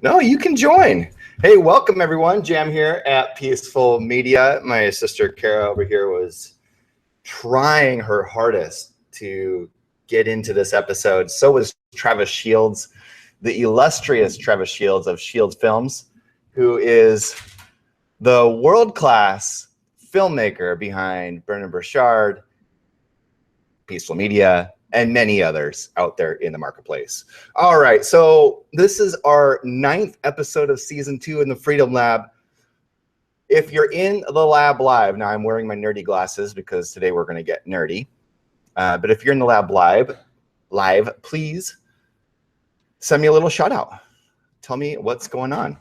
No, you can join. Hey, welcome everyone. Jam here at Peaceful Media. My sister Kara over here was trying her hardest to get into this episode. So was Travis Shields, the illustrious Travis Shields of Shields Films, who is the world-class filmmaker behind Bernard Burchard, Peaceful Media, and many others out there in the marketplace. All right, so this is our 9th episode of season 2 in the Freedom Lab. If you're in the lab live, now I'm wearing my nerdy glasses because today we're going to get nerdy. But if you're in the lab live, please send me a little shout out. Tell me what's going on.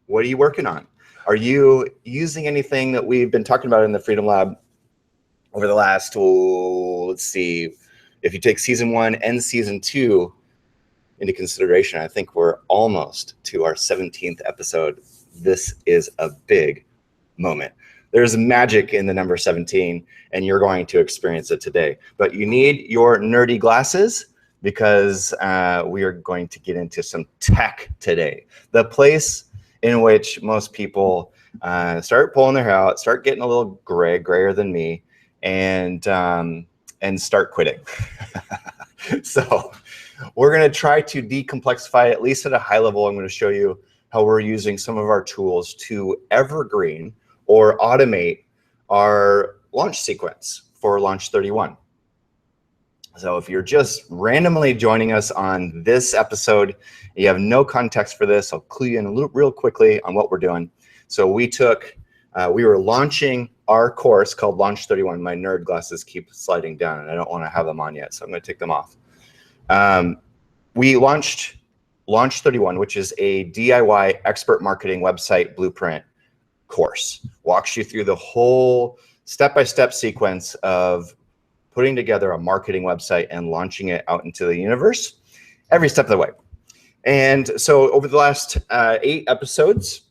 What are you working on? Are you using anything that we've been talking about in the Freedom Lab over the last, let's see, if you take season 1 and season 2 into consideration, I think we're almost to our 17th episode. This is a big moment. There's magic in the number 17, and you're going to experience it today. But you need your nerdy glasses because we are going to get into some tech today. The place in which most people start pulling their hair out, start getting a little grayer than me, and start quitting. So we're going to try to decomplexify, at least at a high level. I'm going to show you how we're using some of our tools to evergreen or automate our launch sequence for Launch 31. So if you're just randomly joining us on this episode, you have no context for this, I'll clue you in real quickly on what we're doing. So we were launching our course called Launch 31. My nerd glasses keep sliding down and I don't want to have them on yet, so I'm going to take them off. We launched Launch 31, which is a DIY expert marketing website blueprint course. Walks you through the whole step-by-step sequence of putting together a marketing website and launching it out into the universe every step of the way. And so over the last 8 episodes,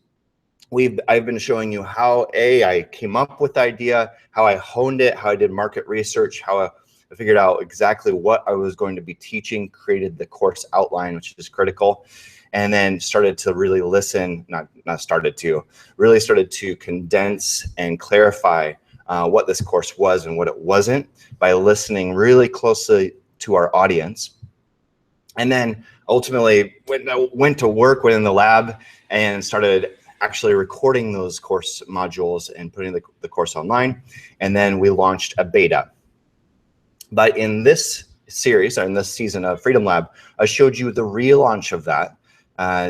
I've been showing you how I came up with the idea, how I honed it, how I did market research, how I figured out exactly what I was going to be teaching, created the course outline, which is critical, and then started to really listen, really started to condense and clarify what this course was and what it wasn't by listening really closely to our audience. And then ultimately went to work within the lab and started actually recording those course modules and putting the course online. And then we launched a beta. But in this series, or in this season of Freedom Lab, I showed you the relaunch of that.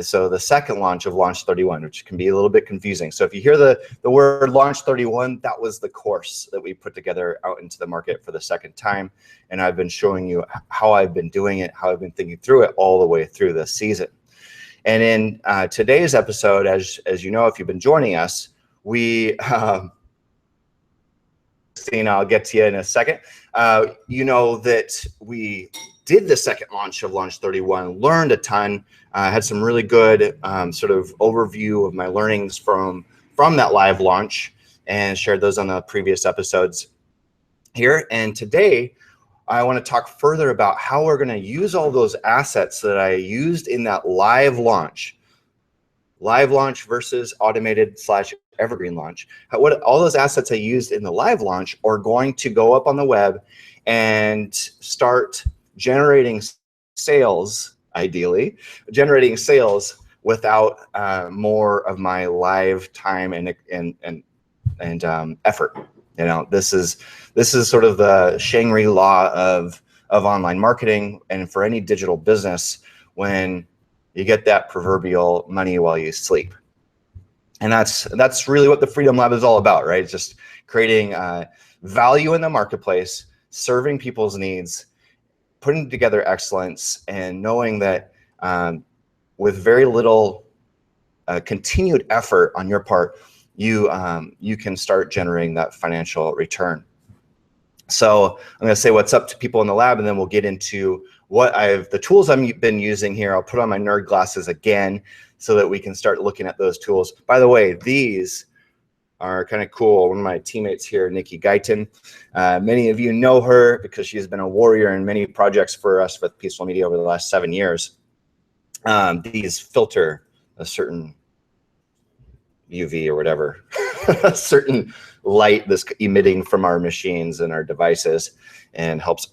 So the second launch of Launch 31, which can be a little bit confusing. So if you hear the word Launch 31, that was the course that we put together out into the market for the second time. And I've been showing you how I've been doing it, how I've been thinking through it all the way through this season. And in today's episode, as you know, if you've been joining us, we, Christina, I'll get to you in a second. You know that we did the second launch of Launch 31, learned a ton, had some really good sort of overview of my learnings from that live launch and shared those on the previous episodes here. And today, I want to talk further about how we're going to use all those assets that I used in that live launch versus automated / evergreen launch. What all those assets I used in the live launch are going to go up on the web and start generating sales, ideally, generating sales without more of my live time and effort. You know, this is sort of the Shangri-La of online marketing, and for any digital business, when you get that proverbial money while you sleep. And that's really what the Freedom Lab is all about, right? It's just creating value in the marketplace, serving people's needs, putting together excellence, and knowing that with very little continued effort on your part, you can start generating that financial return. So I'm going to say what's up to people in the lab, and then we'll get into the tools I've been using here. I'll put on my nerd glasses again so that we can start looking at those tools. By the way, these are kind of cool. One of my teammates here, Nikki Guyton, many of you know her because she's been a warrior in many projects for us with Peaceful Media over the last 7 years. these filter a certain UV or whatever, a certain light that's emitting from our machines and our devices, and helps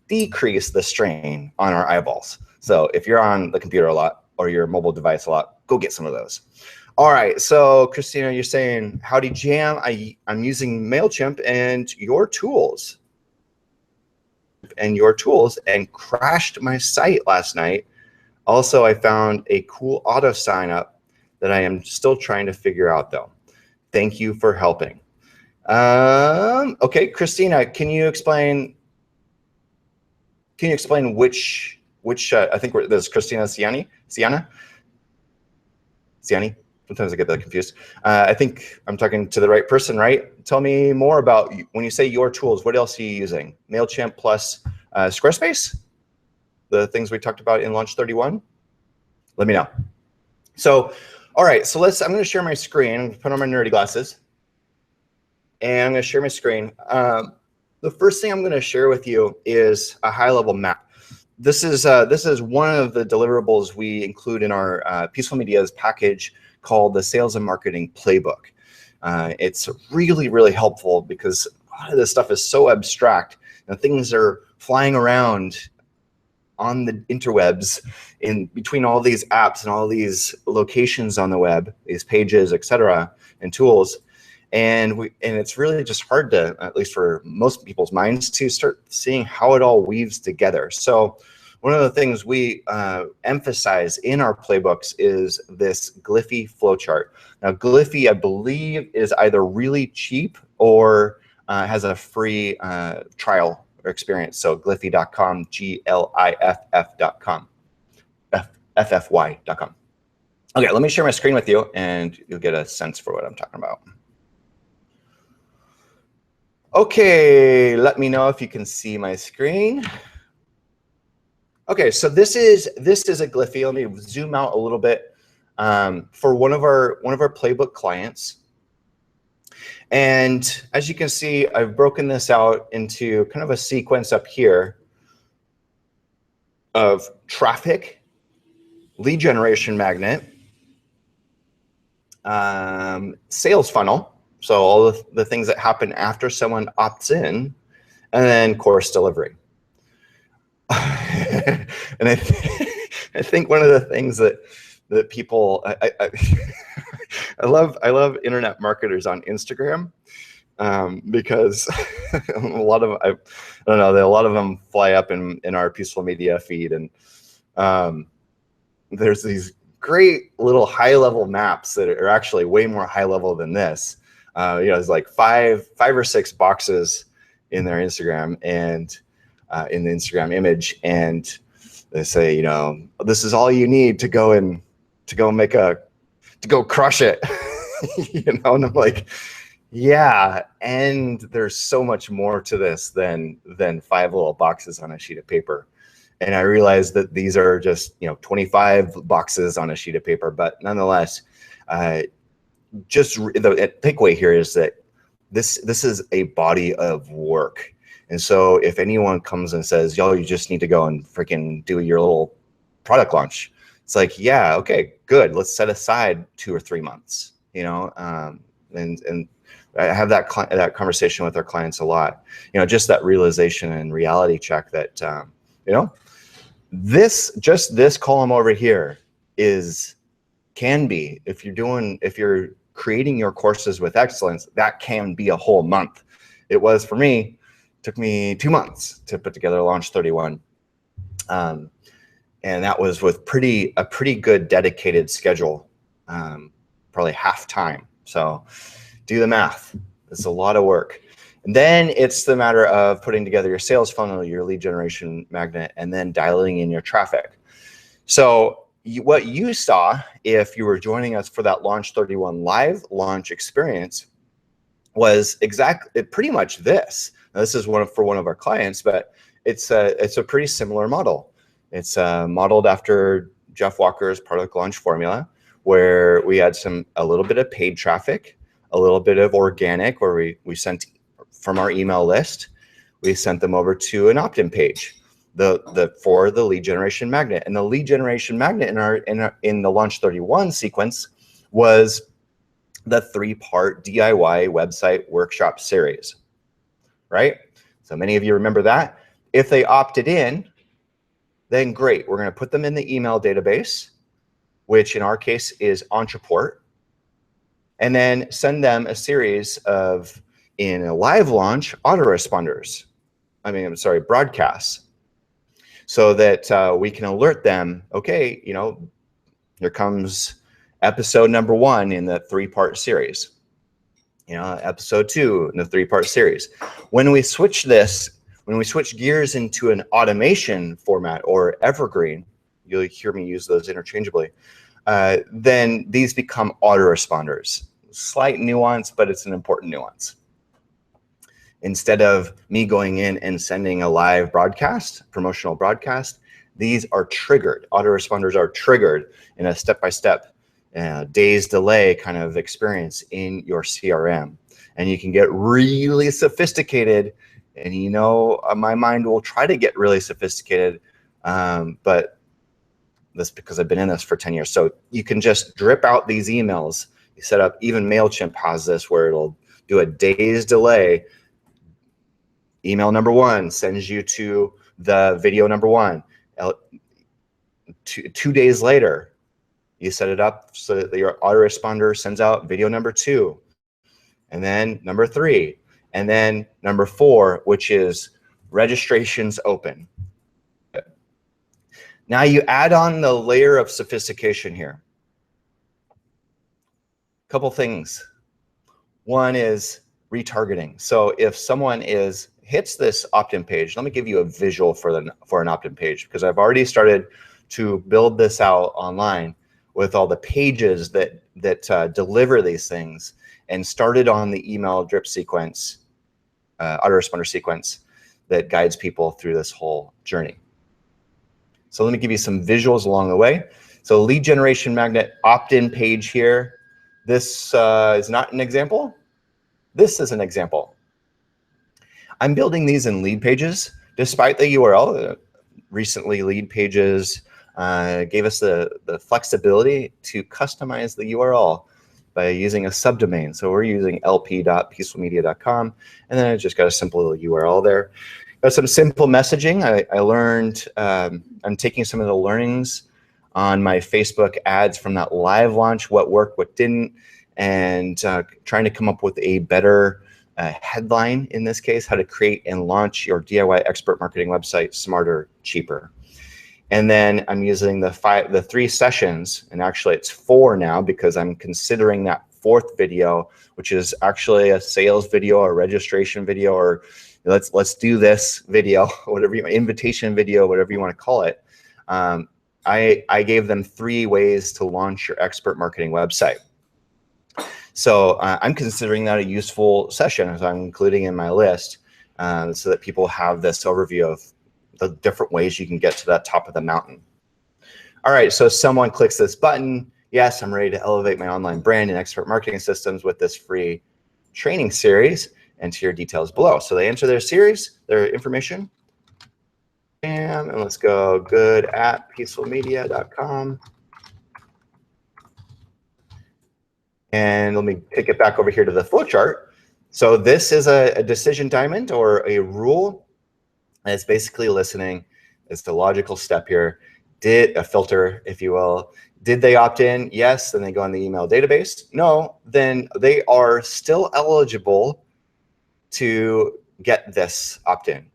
decrease the strain on our eyeballs. So if you're on the computer a lot or your mobile device a lot, go get some of those. All right, so Christina, you're saying, howdy Jam, I'm using MailChimp and your tools and crashed my site last night. Also, I found a cool auto sign up that I am still trying to figure out though. Thank you for helping. Okay, Christina, can you explain which I think this is Christina Ciani? Sometimes I get that confused. I think I'm talking to the right person, right? Tell me more about, when you say your tools, what else are you using? MailChimp plus Squarespace? The things we talked about in Launch 31? Let me know. So, all right, so I'm gonna share my screen. I'm gonna put on my nerdy glasses. And I'm gonna share my screen. The first thing I'm gonna share with you is a high-level map. This is one of the deliverables we include in our Peaceful Media's package called the Sales and Marketing Playbook. It's really, really helpful because a lot of this stuff is so abstract. Things are flying around on the interwebs in between all these apps and all these locations on the web, these pages, etc., and tools. And it's really just hard to, at least for most people's minds, to start seeing how it all weaves together. So one of the things we emphasize in our playbooks is this Glyphy flowchart. Now, Glyphy, I believe, is either really cheap or has a free trial or experience. So glyphy.com, Gliff.com, FFY.com. Okay, let me share my screen with you and you'll get a sense for what I'm talking about. Okay, let me know if you can see my screen. Okay, so this is a Glyphy. Let me zoom out a little bit for one of our playbook clients. And as you can see, I've broken this out into kind of a sequence up here of traffic, lead generation magnet, sales funnel, so all the things that happen after someone opts in, and then course delivery. And I think one of the things that people, I love internet marketers on Instagram because a lot of I don't know, a lot of them fly up in our Peaceful Media feed, and there's these great little high-level maps that are actually way more high-level than this. There's like five or six boxes in their Instagram and in the Instagram image, and they say, this is all you need to go crush it. And I'm like, yeah, and there's so much more to this than 5 little boxes on a sheet of paper. And I realized that these are just 25 boxes on a sheet of paper, but nonetheless, just the takeaway here is that this is a body of work. And so if anyone comes and says, yo, you just need to go and freaking do your little product launch, it's like, yeah, okay, good. Let's set aside 2 or 3 months, and I have that conversation with our clients a lot, just that realization and reality check that, this column over here can be, if you're creating your courses with excellence, that can be a whole month. It was for me. Took me 2 months to put together Launch 31. And that was with a pretty good dedicated schedule, probably half time. So do the math. It's a lot of work. And then it's the matter of putting together your sales funnel, your lead generation magnet, and then dialing in your traffic. So what you saw, if you were joining us for that Launch 31 live launch experience, was pretty much this. Now, this is for one of our clients, but it's a pretty similar model. It's modeled after Jeff Walker's product launch formula, where we had a little bit of paid traffic, a little bit of organic, where we sent from our email list, we sent them over to an opt-in page. for the lead generation magnet. And the lead generation magnet in the Launch 31 sequence was the 3-part DIY website workshop series, right? So many of you remember that. If they opted in, then great. We're going to put them in the email database, which in our case is Entreport, and then send them a series of, in a live launch, autoresponders. Broadcasts, so that we can alert them, okay, here comes episode number 1 in the 3-part series, episode 2 in the 3-part series. When we switch gears into an automation format or evergreen, you'll hear me use those interchangeably, then these become autoresponders. Slight nuance, but it's an important nuance. Instead of me going in and sending a live broadcast, promotional broadcast, these are triggered. Autoresponders are triggered in a step-by-step, days delay kind of experience in your CRM. And you can get really sophisticated, and my mind will try to get really sophisticated, but that's because I've been in this for 10 years. So you can just drip out these emails. You set up, even MailChimp has this where it'll do a day's delay. Email number 1 sends you to the video number 1. 2 days later, you set it up so that your autoresponder sends out video number 2, and then number 3, and then number 4, which is registrations open. Now you add on the layer of sophistication here. Couple things. One is retargeting. So if someone hits this opt-in page, let me give you a visual for an opt-in page, because I've already started to build this out online with all the pages that deliver these things, and started on the email drip sequence, autoresponder sequence that guides people through this whole journey. So let me give you some visuals along the way. So lead generation magnet opt-in page here. This is not an example. This is an example. I'm building these in lead pages, despite the URL. Recently, lead pages gave us the flexibility to customize the URL by using a subdomain. So we're using lp.peacefulmedia.com, and then I just got a simple little URL there. Got some simple messaging. I learned, I'm taking some of the learnings on my Facebook ads from that live launch, what worked, what didn't, and trying to come up with a better headline in this case, how to create and launch your DIY expert marketing website smarter, cheaper. And then I'm using the 3 sessions, and actually it's 4 now, because I'm considering that 4th video, which is actually a sales video or registration video, or let's do this video, whatever invitation video, whatever you want to call it. I gave them 3 ways to launch your expert marketing website. So I'm considering that a useful session, as I'm including in my list, so that people have this overview of the different ways you can get to that top of the mountain. All right, so someone clicks this button. Yes, I'm ready to elevate my online brand and expert marketing systems with this free training series. Enter your details below. So they enter their information. And let's go good@peacefulmedia.com. And let me take it back over here to the flowchart. So this is a decision diamond, or a rule. And it's basically listening. It's the logical step here. A filter, if you will. Did they opt in? Yes, then they go in the email database. No, then they are still eligible to get this opt-in.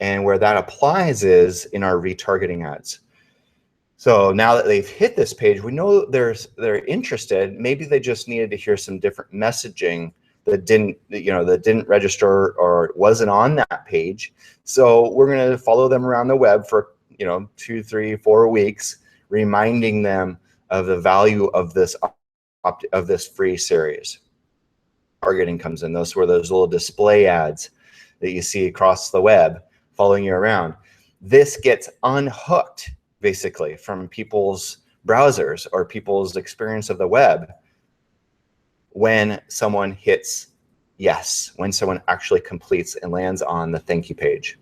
And where that applies is in our retargeting ads. So now that they've hit this page, we know they're interested. Maybe they just needed to hear some different messaging that didn't register or wasn't on that page. So we're going to follow them around the web for 2, 3, 4 weeks, reminding them of the value of this free series. Targeting comes in. Those were those little display ads that you see across the web following you around. This gets unhooked basically from people's browsers or people's experience of the web when someone hits yes, when someone actually completes and lands on the thank you page.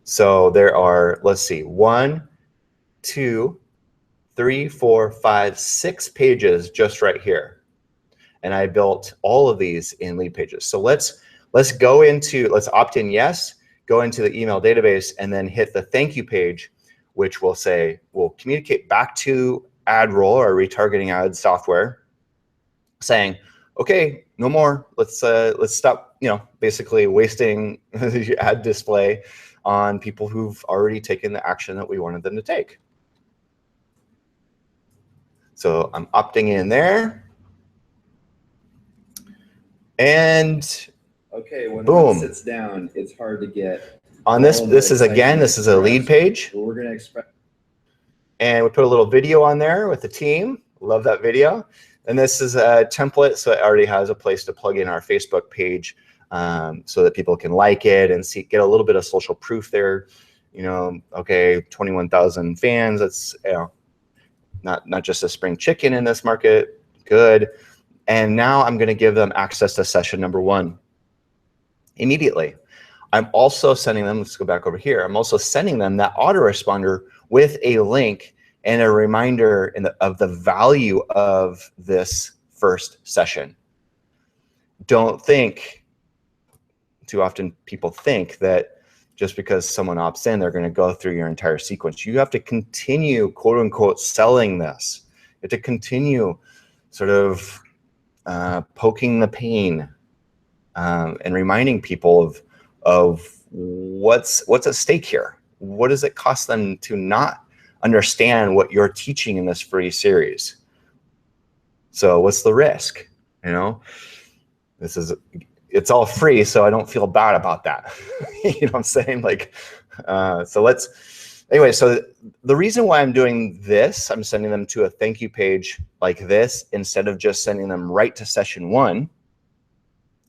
So there are, let's see, 1, 2, 3, 4, 5, 6 pages just right here. And I built all of these in lead pages. So let's opt in yes, go into the email database, and then hit the thank you page, which will say, we'll communicate back to AdRoll, our retargeting ad software, saying, okay, no more. Let's stop, basically wasting the ad display on people who've already taken the action that we wanted them to take. So I'm opting in there. And okay, when boom. one sits down, it's hard to get on this is a lead page. We're going to expect. And we put a little video on there with the team. Love that video. And this is a template, so it already has a place to plug in our Facebook page, so that people can like it and get a little bit of social proof there. Okay, 21,000 fans. That's not just a spring chicken in this market. Good. And now I'm going to give them access to session number 1 immediately. I'm also sending them, let's go back over here. I'm also sending them that autoresponder with a link and a reminder of the value of this first session. Don't think, too often people think that just because someone opts in, they're going to go through your entire sequence. You have to continue, quote unquote, selling this. You have to continue sort of poking the pain and reminding people of what's at stake here. What does it cost them to not understand what you're teaching in this free series? So what's the risk? It's all free, so I don't feel bad about that. You know what I'm saying? So the reason why I'm doing this, I'm sending them to a thank you page like this instead of just sending them right to session 1,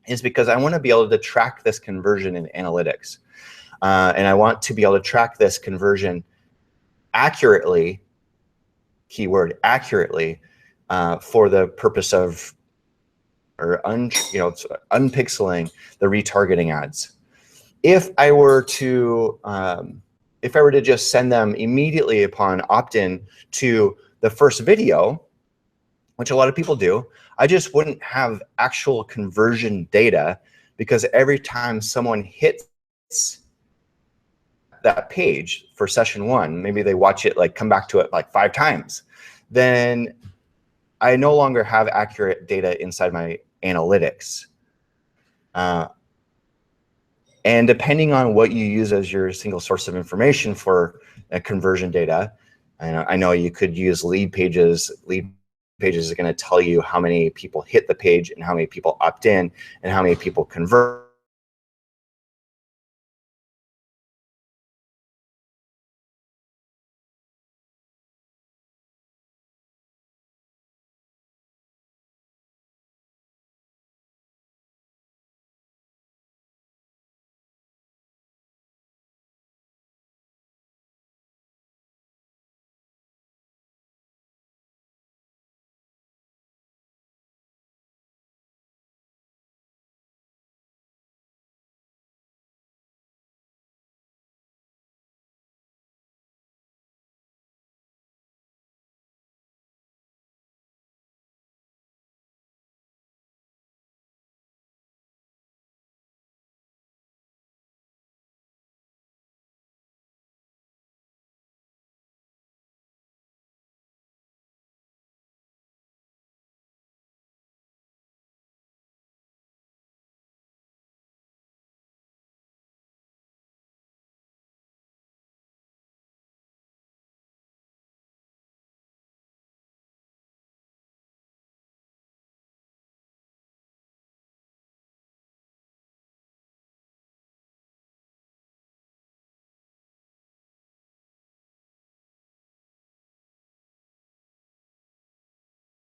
is because I want to be able to track this conversion in analytics. And I want to be able to track this conversion accurately, keyword accurately, for the purpose of unpixeling the retargeting ads. If I were to just send them immediately upon opt-in to the first video, which a lot of people do, I just wouldn't have actual conversion data, because every time someone hits that page for session 1, maybe they watch it, come back to it 5 times, then I no longer have accurate data inside my analytics. And depending on what you use as your single source of information for conversion data, I know you could use lead pages. Lead pages are going to tell you how many people hit the page and how many people opt in and how many people convert.